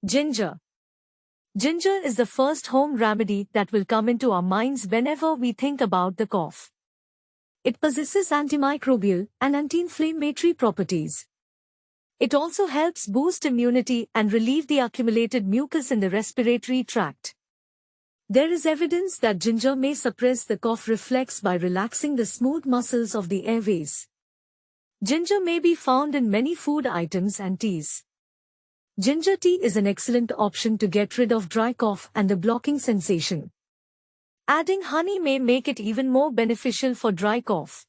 Ginger. Ginger is the first home remedy that will come into our minds whenever we think about the cough. It possesses antimicrobial and anti-inflammatory properties. It also helps boost immunity and relieve the accumulated mucus in the respiratory tract. There is evidence that ginger may suppress the cough reflex by relaxing the smooth muscles of the airways. Ginger may be found in many food items and teas. Ginger tea is an excellent option to get rid of dry cough and the blocking sensation. Adding honey may make it even more beneficial for dry cough.